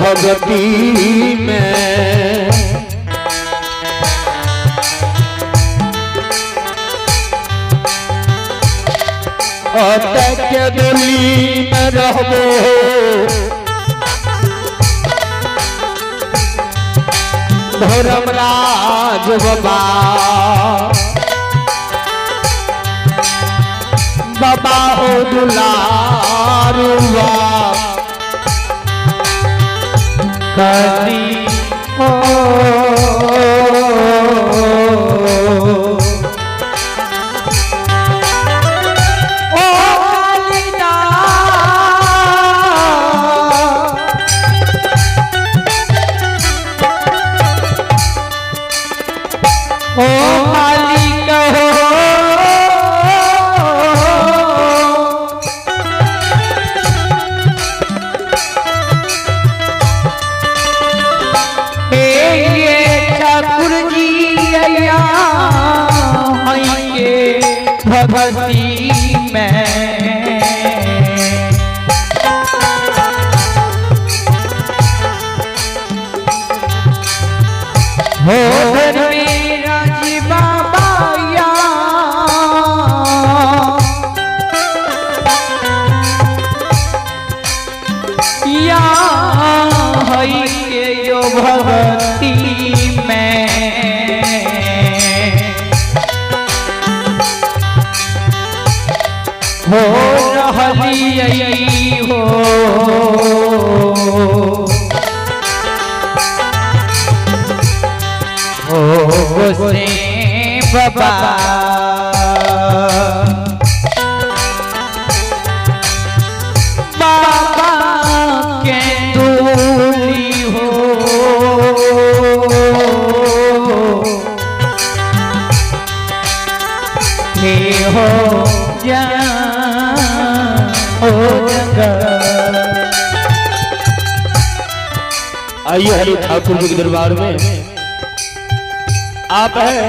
भगती में के दुली में रहबो धर्मराज बाबा बाबा हो दुलारुआ कदी हो भगती में हो मेरा जी बाबा या है यो भगती में हो रहली हो गोसे बाबा बाबा के दूली हो हे हो जा आइए हरि ठाकुर जी के दरबार में आप है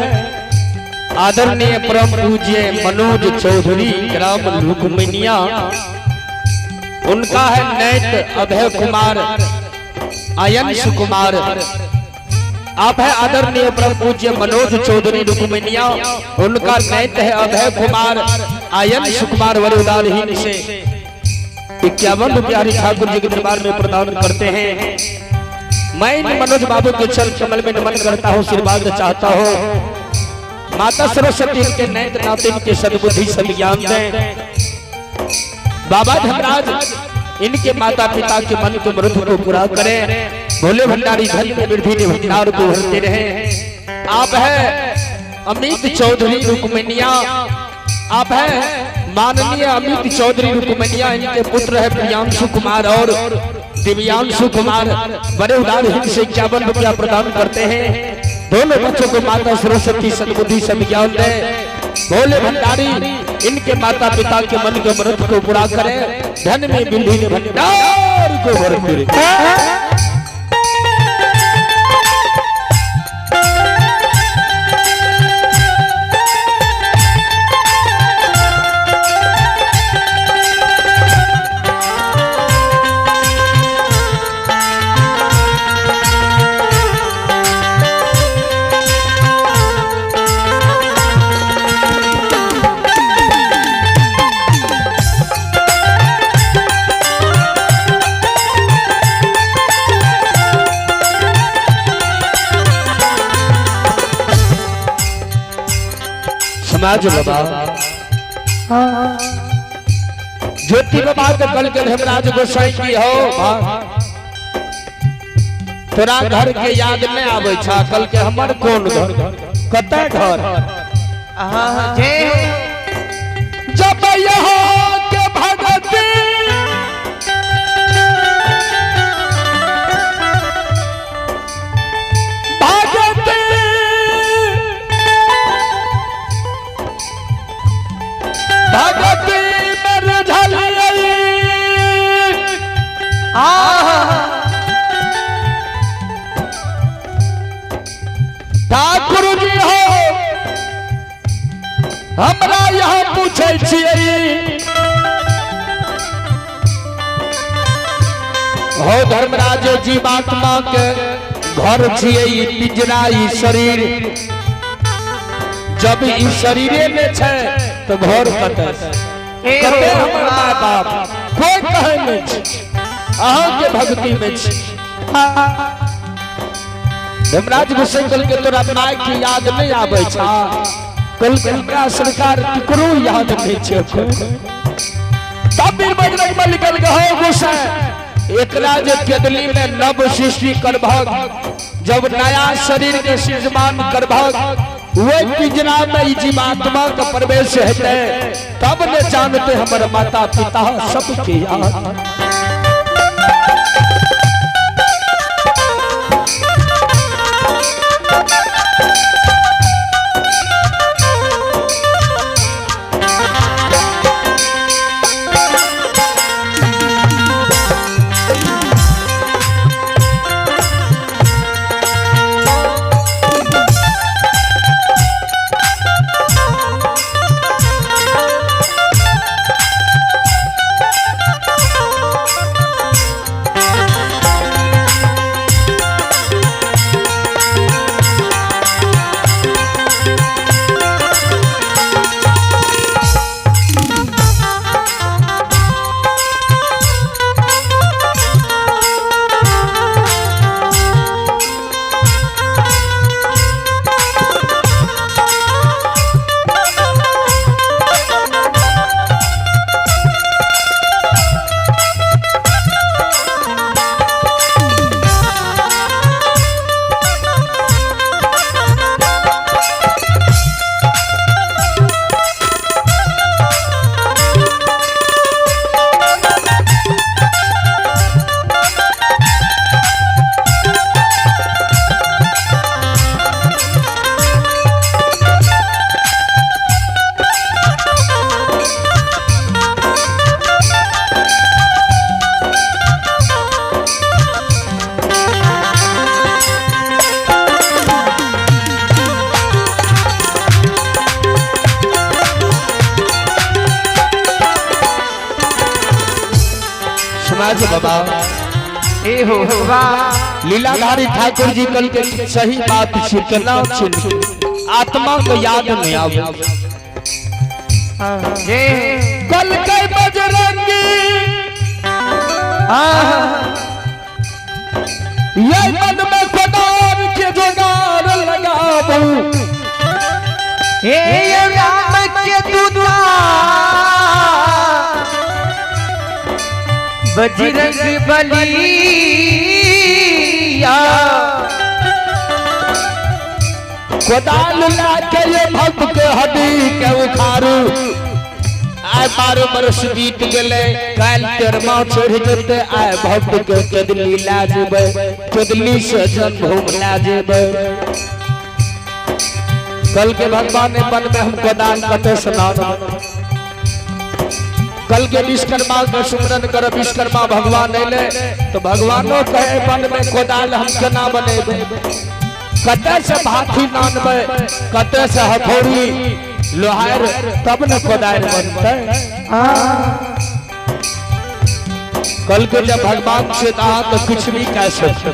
आदरणीय परम पूज्य मनोज चौधरी ग्राम लुकमनिया उनका है नैत अभय कुमार आयंश कुमार आप है आदरणीय परम पूज्य मनोज चौधरी लुकमनिया उनका नैत है अभय कुमार आयंश कुमार वरदानहीन से 51 रुपया हरि ठाकुर जी के दरबार में प्रदान करते हैं। मैं इन मनोज बाबू के चरण कमल में नमन करता हूँ, आशीर्वाद चाहता हूँ। माता सरस्वती के नैत नातिन के सद्बुद्धि सद्ज्ञान दें। बाबा धर्मराज इनके माता पिता के मन के मृत्यु को पूरा करें। भोले भंडारी धन में वृद्धि ने भंडार को भरते रहे। आप है अमित चौधरी रुकमनिया, आप है माननीय अमित चौधरी रुकमनिया, इनके पुत्र है प्रियांशु कुमार और दिव्यांशु कुमार। बड़े उदार से 51 रुपया प्रदान करते हैं। दोनों बच्चों को माता सरस्वती सद्बुद्धि सद्ज्ञान दे। भोले भंडारी इनके माता पिता के मन के मृत को पूरा करे। धन में वृद्धि ने भंडार को भरते रहे। समाज बाबा ज्योति बाबा के कल के धर्मराज गोसाई की हो तोरा घर के याद में आवे छा। कल के हमर कौन घर कते घर जब यहाँ के भगती ठाकुर जी हो हमरा यहाँ पूछे हो धर्मराज जीवात्मा के घर छिए ई पिंजरा ई शरीर जब ई शरीरे में छे तो घर कते कते हमर माय बाप कोई कहे नहीं छी अहाँ के भक्ति में छी धर्मराज गुस्से कल के तोरा माय की याद नहीं आवे छा कल के हमरा सरकार केकरो याद नहीं छे तब भी बजरंग बली निकल गए गुस्सा एकरा जे केदली में नव सृष्टि करभग जब नया शरीर के सृजमान करभग वो पिंजरा में जीवात्मा का प्रवेश हेते तब ने जानते हमारे माता पिता सबके याद बाबा ए हो लीलाधारी ठाकुर जी कल के सही बात छिकना आत्मा को याद नहीं आवे कल के बजरंगी ये मन में खुदार के जोगार लगाबू ए राम के दूता बजरंग बलिया कोदाल लाके ये भक्त के हड्डी के उखारू आय 12 बरस बीत गेले काल 13वां चढ़ जते आय भक्त के केदली ला जेबे केदली से जन्म ला जेबे कल के भगवान ने मन में हम कोदाल कते सुनाना कल के विश्वकर्मा का सुमरन कर विश्वकर्मा भगवान ले तो भगवानों कहे मन में कोदाल हम केना बनेबे कते से भाथी नानबे कते से हथौड़ी लोहार तब न कोदाल बनते कल के जब भगवान से कहा तो कुछ भी कह सकते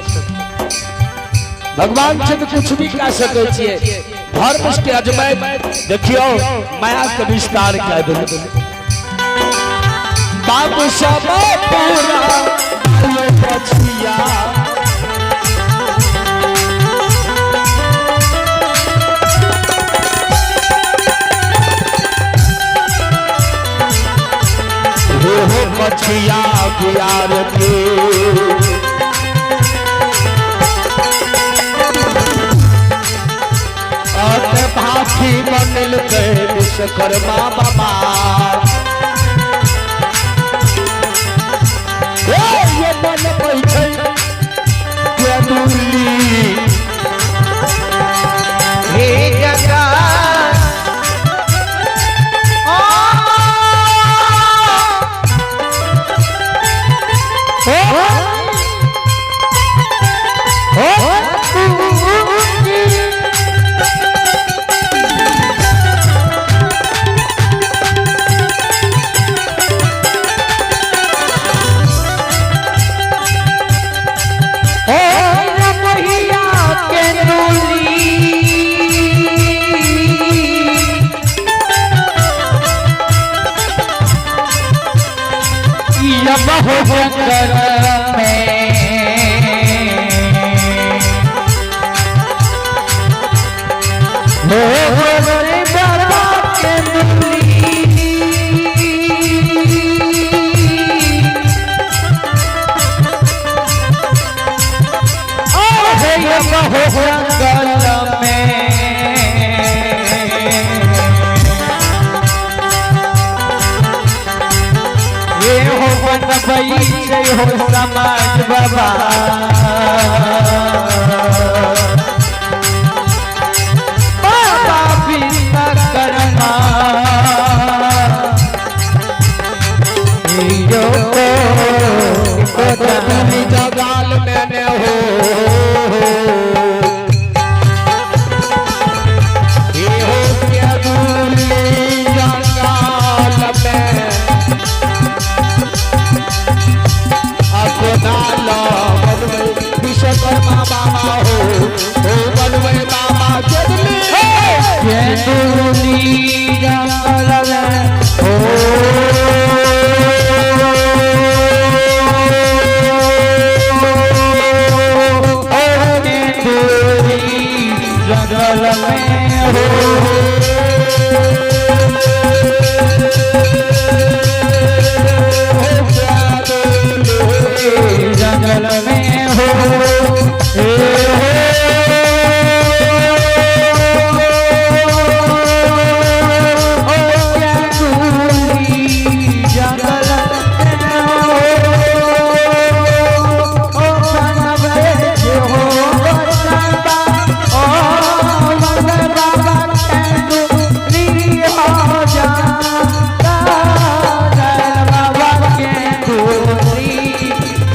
भगवान से तो कुछ भी कह सके छिए धर्म के अजमय देखियो माया के विस्तार कह दे बाबू सब पूरा पछिया हो पछिया प्यार के भाथी बनल के विश्वकर्मा बाबा ये मन बैठे केदुली हे जगा कहो जंगल में हो रे बाबा के दुली कहो जंगल में ये हो बनबई से हो समाज बाबा बाबा विश्वकर्मा यो कदली जगाल मैंने हो ये हो कदली जगाल में अपना विश्वकर्मा बाबा हो बनवे बाबा कदली जंगल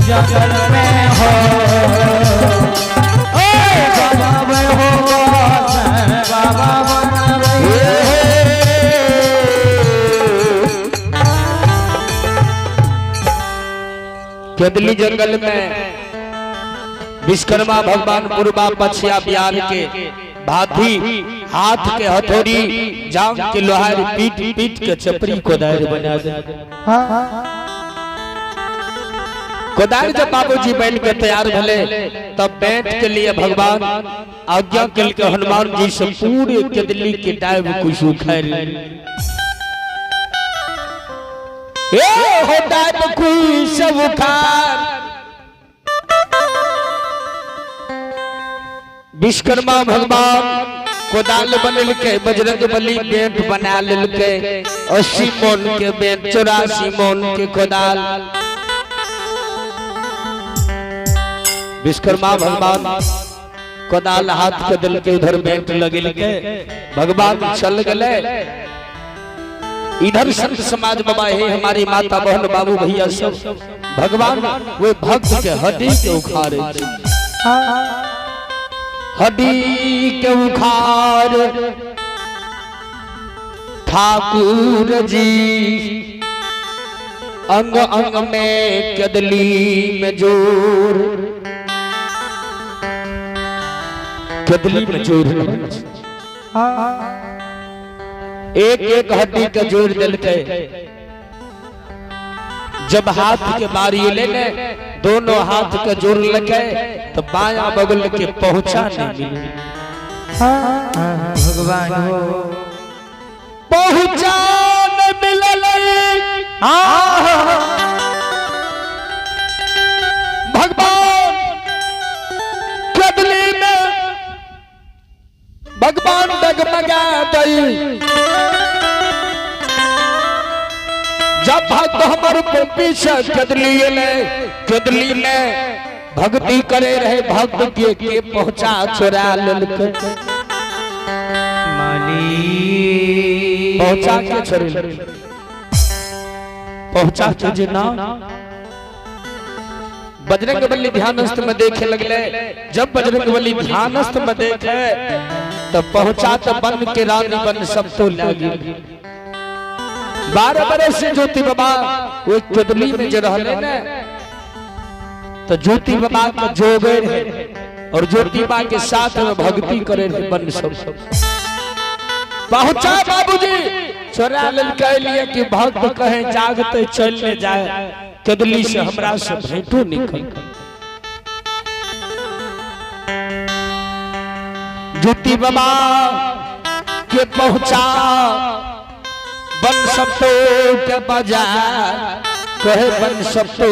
जंगल में हो जंगल में हो बाबा कदली जंगल में विश्वकर्मा भगवान पूर्वा पछिया बिहार के भाथी हाथ के हथौड़ी जांग के लोहार पीट पीट के चपरी कोदार बना दे कोदार जब बाबूजी बैठ के तैयार भले तब बैठ के लिए भगवान आज्ञा के हनुमान जी से पूरे कदली के टाइम कुछ उखाड़ सब उखाड़ विश्वकर्मा भगवान कोदाल बनल के बजरंग बली बेंट बना लेलके 80 मोन के बेंट 84 मोन के कोदाल विश्वकर्मा भगवान कोदाल हाथ के दिल के उधर बेंट लगे के भगवान चल गए इधर संत समाज बाबा है हमारी माता बहन बाबू भैया सब भगवान वो भक्त के हड्डी के उखाड़े हड्डी के उखाड़ ठाकुर जी अंग अंग में कदली में जोर कदली में जोर एक एक हड्डी का जोड़ दिलके जब हाथ के बारी लेने दोनों हाथ का जोड़ लगे तो बाया बगल के पहुंचा नहीं मिले भगवान हो पहुंचा न मिले भगवान कदली में भगवान डगमगा गई जब भक्त हमारे पीछे कदली में भक्ति करे रहे भक्त के पहुंचा चुरा ललके पहुंचा के छोड़े पहुंचा के जना बजरंग बली ध्यानस्थ में देखे लगले जब बजरंग बली ध्यानस्थ में देखे तब पहुंचा तो बन के रानी बन सब तो लगी 12 बरस से ज्योति बाबा वो कदली में जो रहले ना तो ज्योति बाबा का जोगे रहे और ज्योति बाबा के साथ में भक्ति करे रहे बन सब पहुंचा बाबूजी छोरा लेल कह लिए कि भक्त कहे जागते चलने जाए कदली से हमरा से भेंटो निकल ज्योति बाबा के पहुंचा बन सप्तो के बाजार कहे बन सप्तो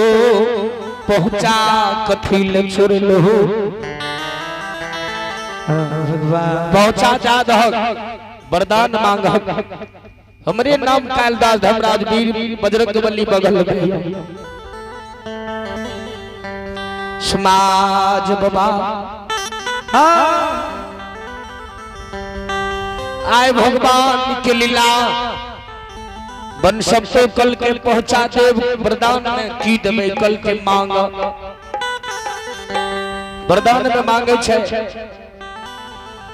पहुंचा कथी ले छोड़ लो पहुंचा जाद वरदान मांग हमरे नाम कालिदास धर्मराज वीर बजरंगबली बगल में समाज बाबा आए भगवान के लीला बन सबको कल के पहुंचा देव वरदान में की देवे कल के मांग वरदान में मांगे छे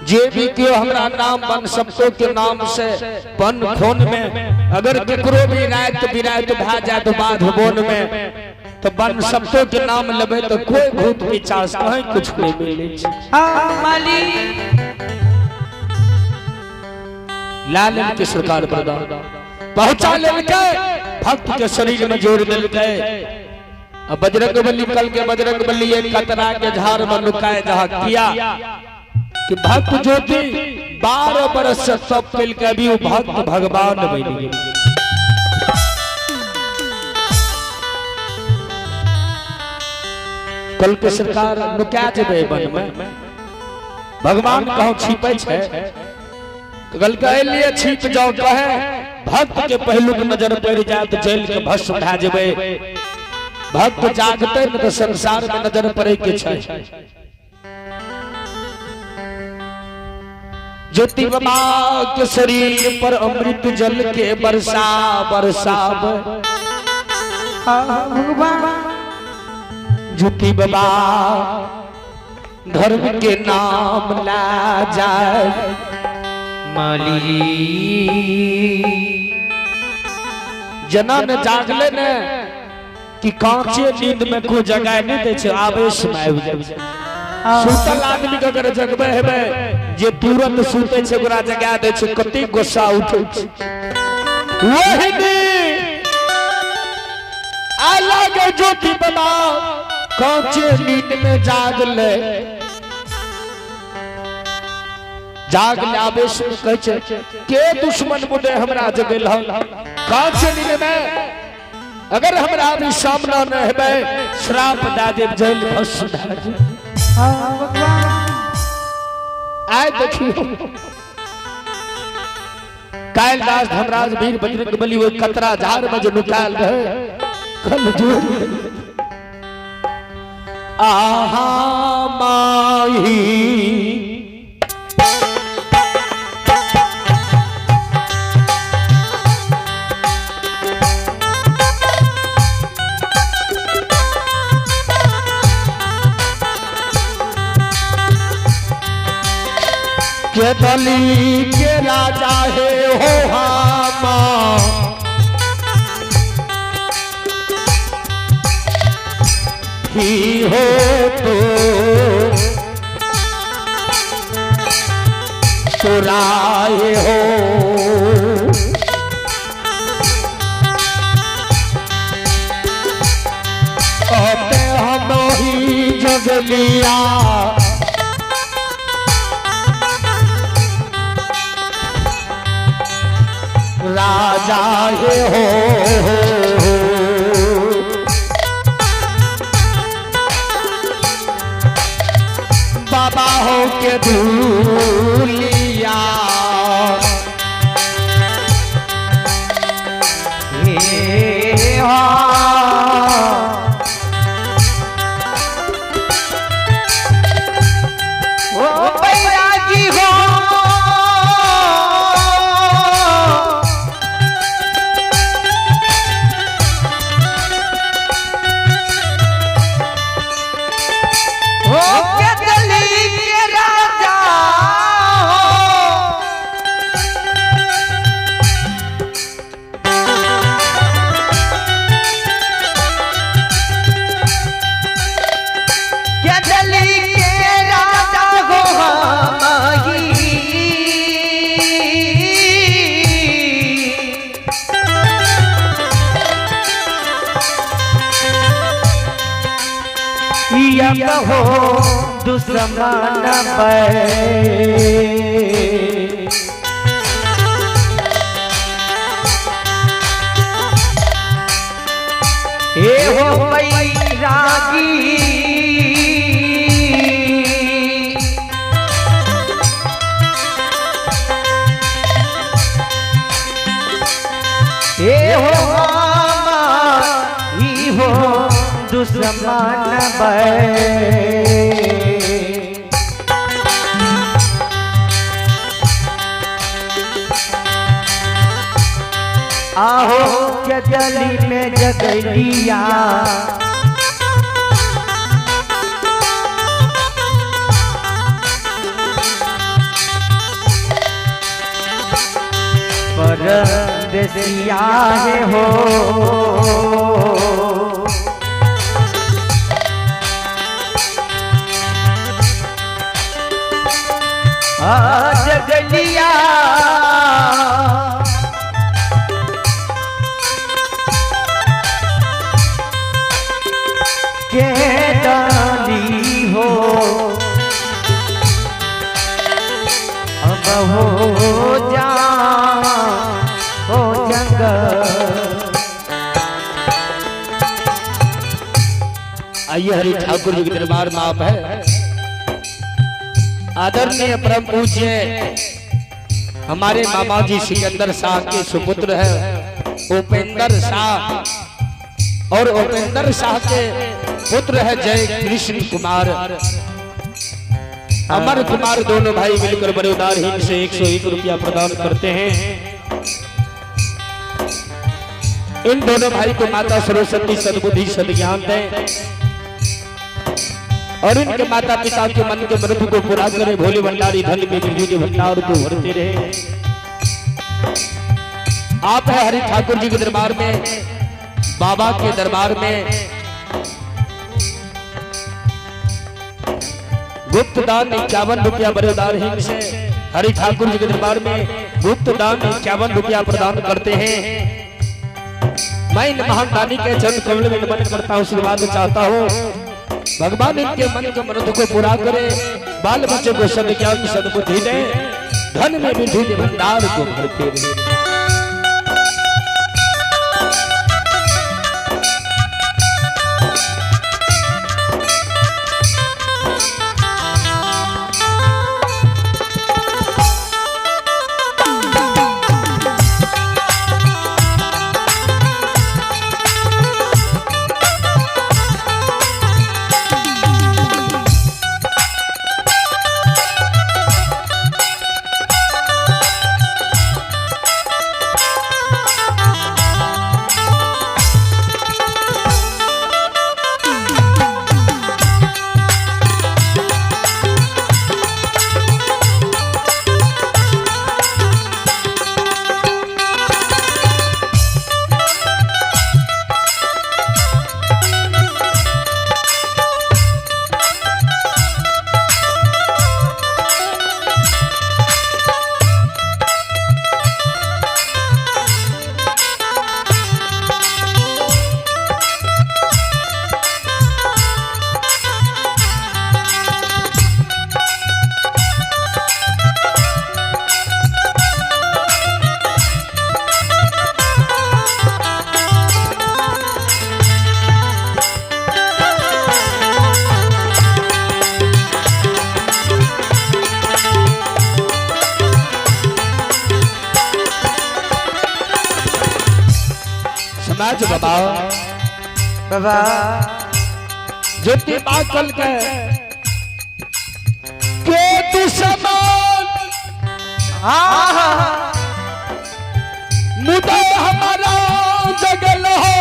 जे भी क्यों हमरा नाम बन सबको के नाम से पन खोन में अगर केकरो भी रात बिरात भा जाए तो बाध बोन में तो बन सबको के नाम लेबे तो कोई भूत पिचास कहीं कुछ नहीं मिले लाल के सरकार वरदान पहुंचा लेके भक्त के शरीर में जोड़ देलके अब बजरंगबली कल के बजरंगबली एक कतरा के झाड़ में लुकाए जहां किया कि भक्त ज्योति 12 बरस से सब मिल के भी वो भक्त भगवान बन गए कल के सरकार नुका जेबे बन में भगवान कहूं छिपे छे कल के लिए छिप जाओ कहे भक्त के पहलू के नजर पड़ जाए तो जेल के भस्म भा जेबे भक्त जागते न तो संसार में नजर पड़े के छे ज्योति बाबा के शरीर पर अमृत जल के बरसा बरसा ज्योति बाबा धर्म के नाम ला जाए माली जना ने जागले ने कि कांचे नींद में को जगाए नहीं दे छे आवेश में आबि जाए सुतल आदमी के अगर जगबे हेबे जे तुरंत सुते छे ओकरा जगा दे छे कते गुस्सा उठे छे वही दी आ लागे ज्योति बाबा कांचे नींद में जाग ले आवेश में कहे छे के दुश्मन मुदे हमरा जगल ह कांचे नींद में अगर हमरा भी सामना न हेबे श्राप दा देव जेल भस्म दा देव आए देखियो कालिदास धर्मराज वीर बजरंगबली वो कतरा झाड़ में जो निकाल रहे कल जोड़ आहा माही के बलि के राजा है हो हामा ही हो तो राय हो अपने हम ही जगलिया राजा हे हो बाबा हो के धूलिया के राजा या हो दुश्मन हे हो बैरागी हे हो ही हो दुश्मन आहो के गली में जगलिया परदेसिया है हो जगलिया के डाली हो अब हो जा हो आइए हरि ठाकुर जी के दरबार में आप है आदरणीय परम पूज्य हमारे मामा जी सिकंदर शाह के सुपुत्र है उपेंद्र शाह और उपेंद्र शाह के पुत्र है जय कृष्ण कुमार अमर कुमार दोनों भाई मिलकर बड़े उदारहीन से 101 रुपया प्रदान करते हैं। इन दोनों भाई को माता सरस्वती सद्बुद्धि सद्ज्ञान दें और इनके माता पिता के मन के मृत्यु को पूरा करे। भोले भंडारी धन में वृद्धि के भंडार को भरते रहे। आप है हरि ठाकुर जी के दरबार में, बाबा के दरबार में गुप्त दान 51 रुपया बरेदारहीन से हरि ठाकुर जी के दरबार में गुप्त दान 51 रुपया प्रदान करते हैं। मैं इन महान दानी के चरण कमल में नमन करता हूँ, आशीर्वाद चाहता हूँ। भगवान इनके मन के मनोरथ को पूरा करे, बाल बच्चे को सद्ज्ञान सद्बुद्धि दे, धन में वृद्धि के भंडार को भरते रहे। समाज बाबा ज्योति बाकल के दुश्मन मुदा हमारा जगल हो,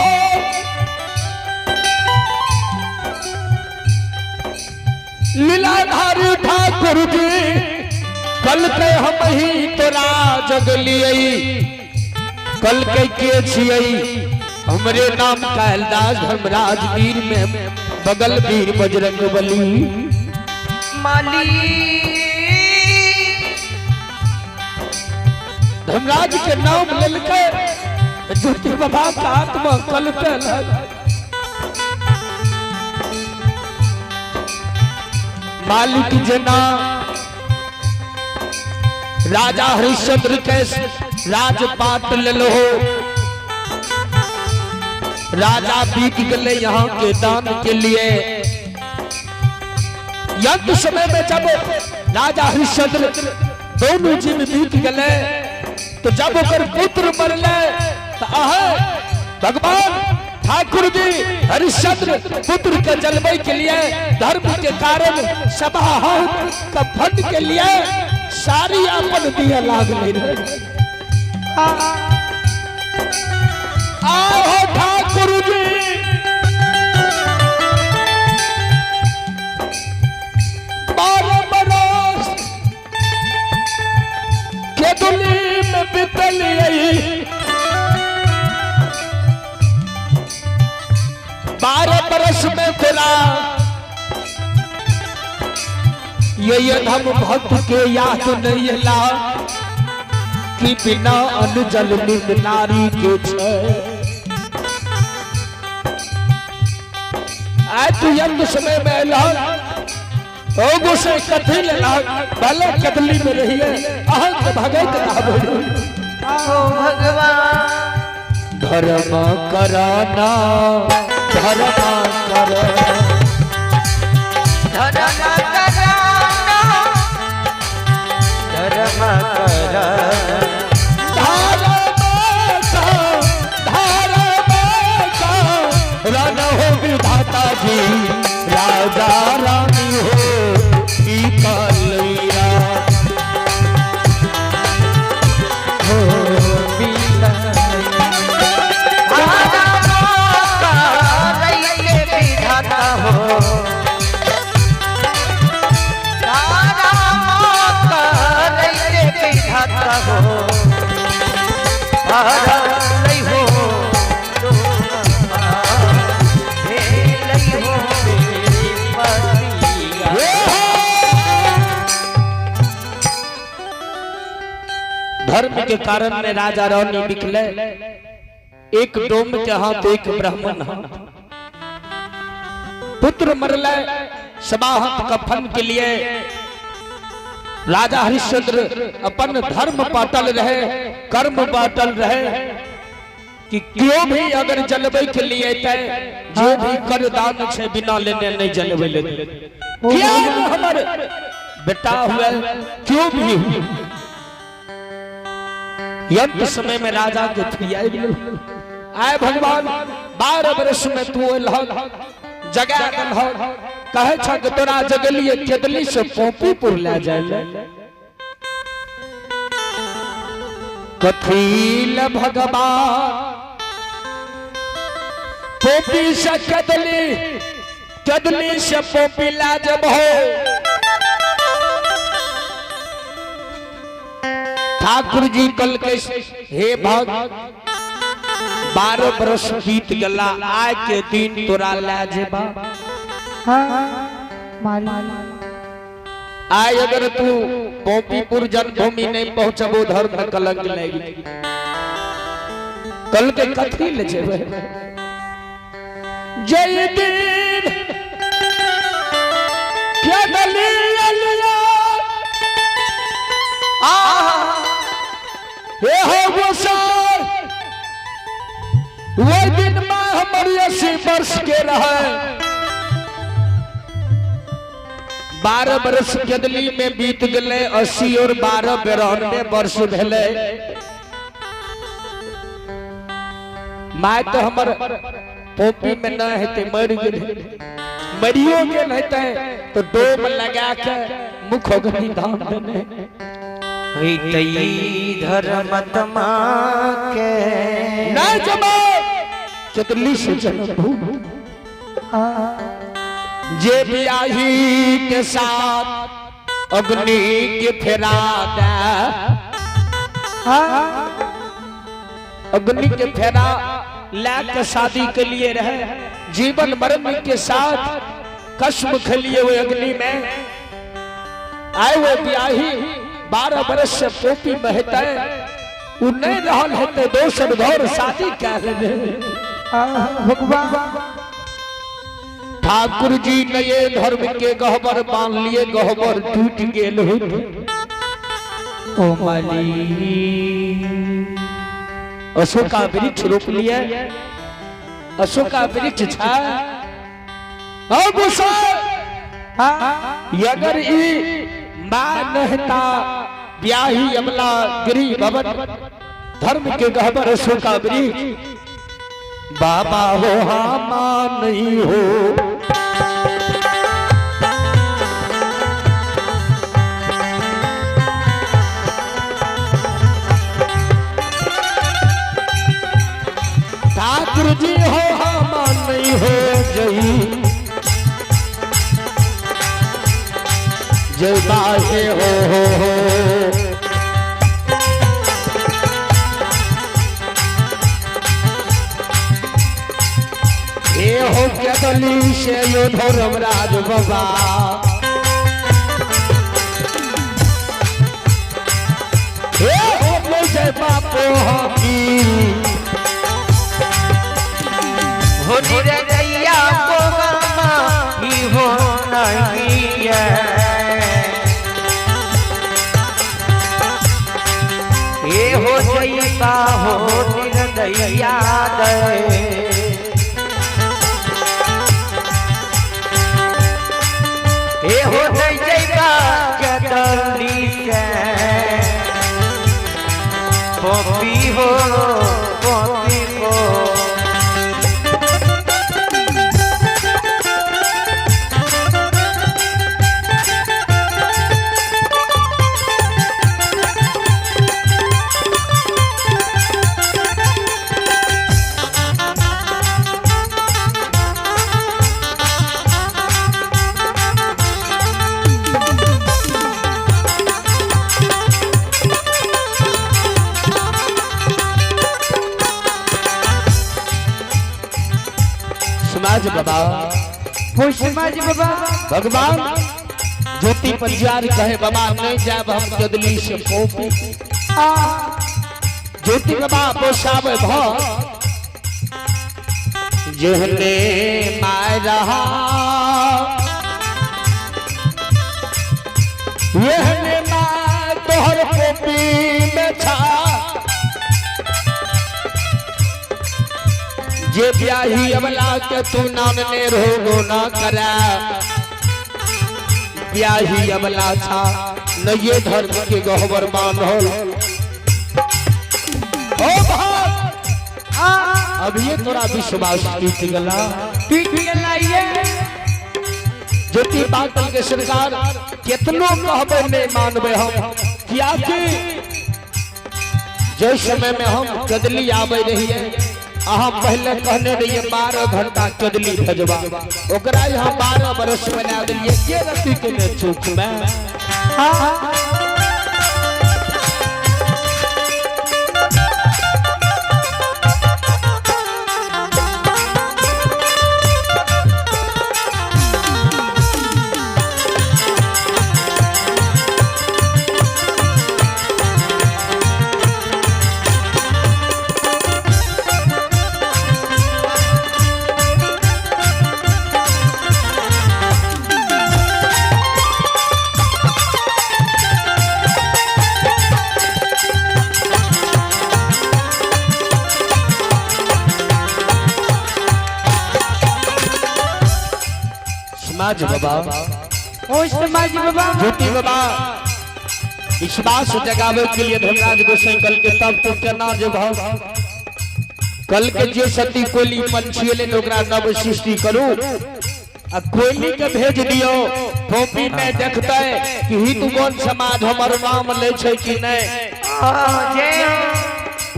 लीलाधारी ठाकुर जी कल के हम ही तोरा जगलियई, कल के छियई हमरे नाम कैलाश धर्मराज वीर में बगल वीर बजरंग बली माली धर्मराज के नाम लेके ज्योति बाबा का आत्मा कल पे मालिक जना राजा हरिश्चंद्र के राजपाट ले लो। राजा बीत गए यहाँ के दान के लिए। यंत्र समय में जब राजा हरिश्चंद्र दोनों जीव बीत गए तो जब ओकर पुत्र मरले तो भगवान ठाकुर जी हरिश्चंद्र पुत्र के जलवे के लिए धर्म के कारण सभा कफन के लिए सारी अपन दिया लाग ले रहे। आओ ठाकुर जी केतुली में बितल यही 12 बरस में खुला ये धम भक्त के याद नहीं ला कि बिना अन्न जल निंद नारी के तू यंग समय में अला से कथी लेला भले कदली में रही है भगत भगवान धर्म कराना धर्म कर रन हो विधाता जी राजा रानी हो की कालिया हो विधाता हो विधाता हो धर्म के कारण में राजा रानी निकले। एक डोम के हाथ एक ब्राह्मण हाथ पुत्र मरले समाहत कफन के लिए राजा हरिश्चंद्र अपन धर्म पाटल रहे कर्म पाटल रहे कि क्यों भी अगर जलवे के लिए जो भी कर दान से बिना लेने नहीं जलवे लेते क्या हमारे बेटा हुए क्यों भी यंत्र समय में राजा के आए भगवान 12 वर्ष में तू जगा कहे छ कि तोरा जगलिए केतली से पोपीपुर ले जाए कथील भगवान पोपी से केतली से पोपी ला जब हो। ठाकुर जी कल के हे भग 12 बरस बीत गला आय के दिन तोरा ले जेबा आय अगर तू पोपीपुर जन्मभूमि नहीं पहुंचबो धर्म में कलंक लगी कल के कथी ले जेबे जय दिन क्या दलील हे हो गोसाई वो दिन में हमारी 80 वर्ष के रहे 12 बरस केदली में बीत गए 80 और 12 92 वर्ष भेले। माय तो हमर पोपी में न हेते मर गेल मरियो गेल हेते तो डोम लगा के मुख अग्नि दान देने धर्मत्मा के न जमा केतली से जन्म जे बियाही के साथ अग्नि के फेरा दे अग्नि के फेरा लाके शादी के लिए रहे जीवन मरण के साथ कसम खेलिए हुए अग्नि में आए हुए बियाही 12 बरस से पोपी बहता है नहीं रहल हेते दोसर घर शादी कर ले भगवान ठाकुर जी नए धर्म के गहबर बांध लिए गहबर टूट गेल ओ माली अशोका वृक्ष रोप लिए अशोका वृक्ष छा अब अगर मां नहता ब्याही अमला गिरी भवन धर्म के गहबर अशोका वृक्ष बाबा हो हाँ मां नहीं हो ठाकुर जी हो हाँ मां नहीं हो जय जय बाहे हो ये हो क्या दली से यो धर्मराज बाबा ये हो जय बापो की हो निरैया को मामा ही हो नहीं है ये हो जैसा हो निरैया दे ये हो जैसा कदली से पोपी हो पोपी हो समाज बाबा हो समाज बाबा भगवान ज्योति पंजार कहे बाबा नहीं जाब हम कदली से पोपी ज्योति बाबा पोसाब भ जेहने माय रहा येहने माय तोहर पोपी में छा जे ब्याही अमला के तू नानने रोगो ना करा ब्याही अमला था न ये धर्म के गहबर बांधल ओ भाग अब ये थोड़ा विश्वास टूट गला ये ज्योति बादल के सरकार कितनो कहबे नहीं मानबे हम क्या कि जय समय में हम कदली आवे रहिए अहाँ पहले कहने रहिए 12 घंटा कदली भेजवा ओकरा यहाँ 12 बरस बना दिलिए के रति के ने चूक में समाज बाबा ओ समाज बाबा ज्योति बाबा विश्वास जगावे के लिए धर्मराज गोसाई कल के तब तो केना जब कल के जे सती कोली पंछी ले ओकरा नव सृष्टि करू आ कोयली के भेज दियो पोपी में देखते कि हितगण समाज हमर नाम ले छै कि नहीं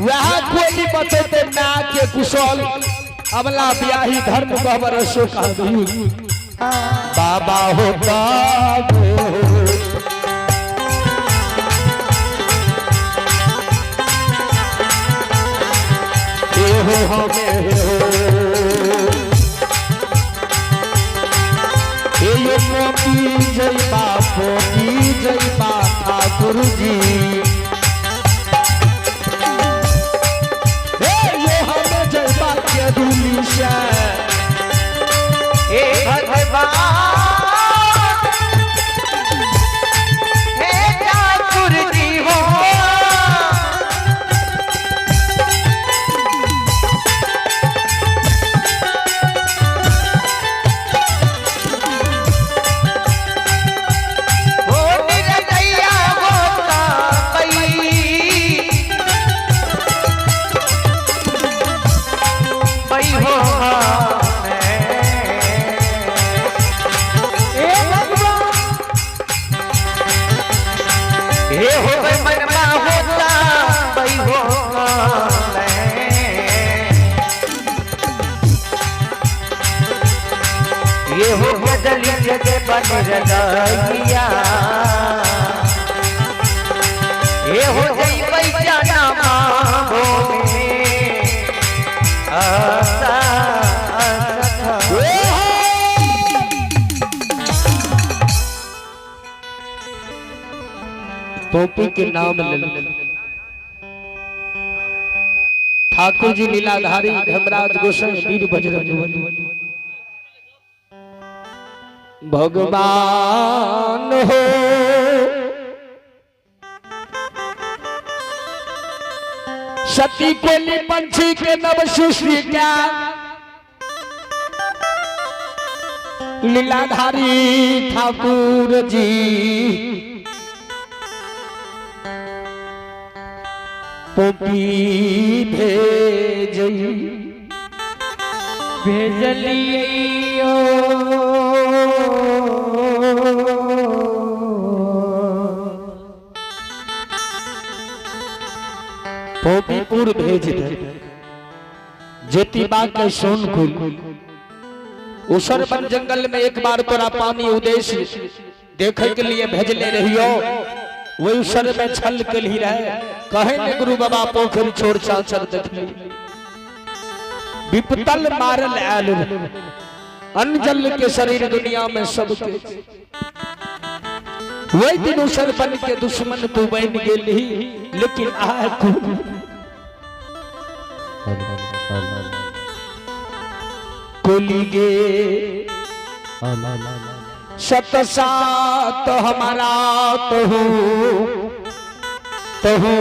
वह कोयली बतेते ना के कुशल अबला ब्याही धर्म गहबर अशोका बाबा हो बाबू हो हमें ये पोपी जय बापो की जय बाबा गुरुजी ये हमें जय बाबा दुनिया पई हो ये हो गए मनमा होता पई हो ये हो बदली जगह बन रहिया ये हो गई पैसा ना मांगो आसा टोपी के नाम ले ठाकुर जी लीलाधारी धर्मराज गोसाई वीर बजरंग बली भगवान हो सती कोली पंछी के नव सृष्टि क्या लीलाधारी ठाकुर जी पोपी भेजलियो पोपीपुर भेज दे ज्योतिबा के सोन कुल उसर वन जंगल में एक बार तोरा पानी उद्देश्य देखे के लिए भेजले रहियो वही उसर में छल के लिए रहे कहे ने गुरु बाबा पोखरी छोड़ चाचर देखली विपतल मारल आल अनजल के शरीर दुनिया में सबके वही दिन उसर बन के दुश्मन तू बन गेली लेकिन आए कोली गे सत सात हमारा तहु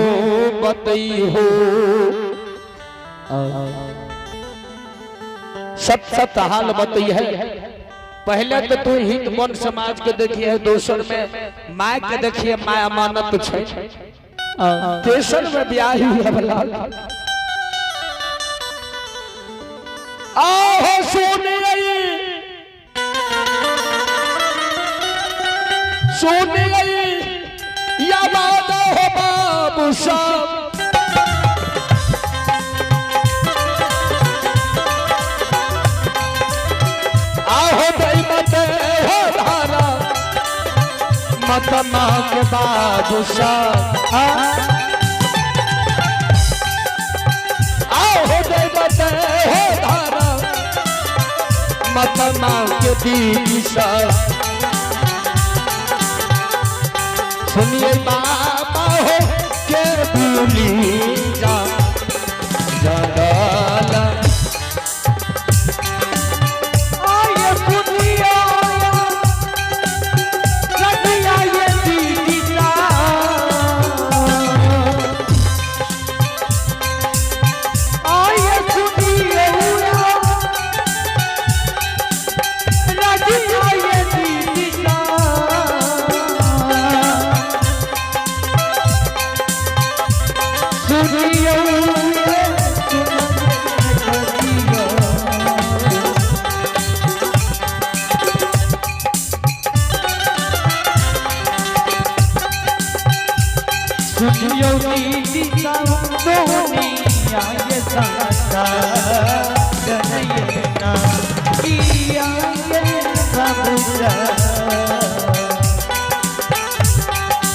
बतई हो सत सत हाल बतई है पहले तो तू हित मन समाज के देखिए है दोसर में माय के देखिए माय अमानत छै तेसर में ब्याही है भला आहो सोने गई या बात हो बाबू साहब आहो दई मत हो धारा मत माँ के बाबू साहब आहो दई मत हो धारा मत माँ के दिशा सुनिए बाबा हो के भूली जा जगाला आये पुनिया रतिया ये दीदा आये पुनिया रतिया ये दीदा सुनियो दीदा मोहनिया ये संसा जनयना किया ये सबूरा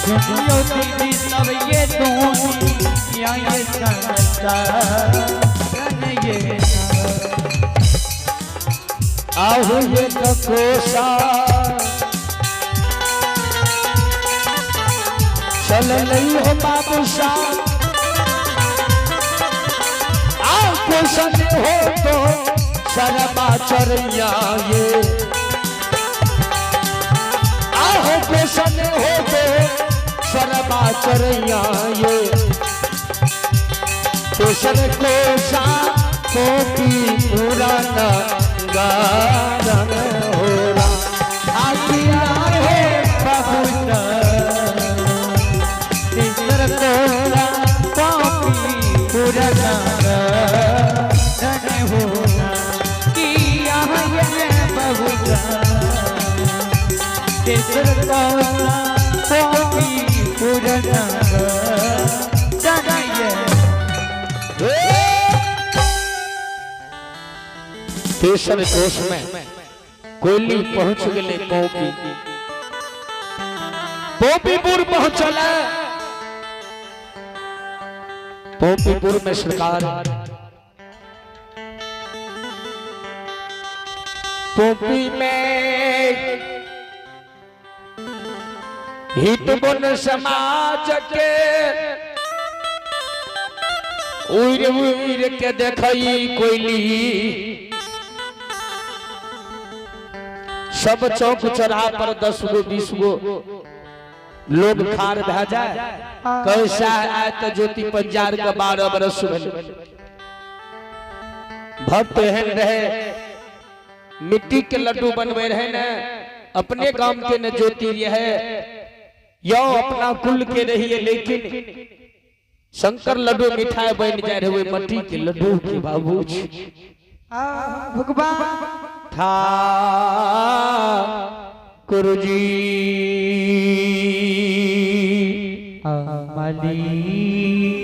सुनियो दीदी सब ये दुनिया ये संसा जनयना आहु ये कोसा चल नहीं हो बाबू साहब आपको सने हो तो शर्मा चरिया ये आहो को सने हो तो शर्मा चरिया ये केसर को सा कोपी पुराना गारन हो रहा आकिया है बाबू कोरा पापी पुराना धन हो बहुता केसर कौना पोपी पुरना जानिए तेसर कोष में कोयली पहुंच गए पोपीपुर पहुंचल पोपीपुर में सरकार पोपी में हितबुन समाज के उड़ उड़ के देखई कोयली सब चौक चौराहा पर 10 गो 20 गो लोग खार भे जाए कैसा आए तो ज्योति पंजार का 12 बरस भक्त एहन रहे मिट्टी के लड्डू बनवे रहे न अपने गांव के न ज्योति है यो अपना कुल के रहिए लेकिन शंकर लड्डू मिठाई बन जाए रहे मट्टी के लड्डू के बाबू भगवान था गुरुजी अमली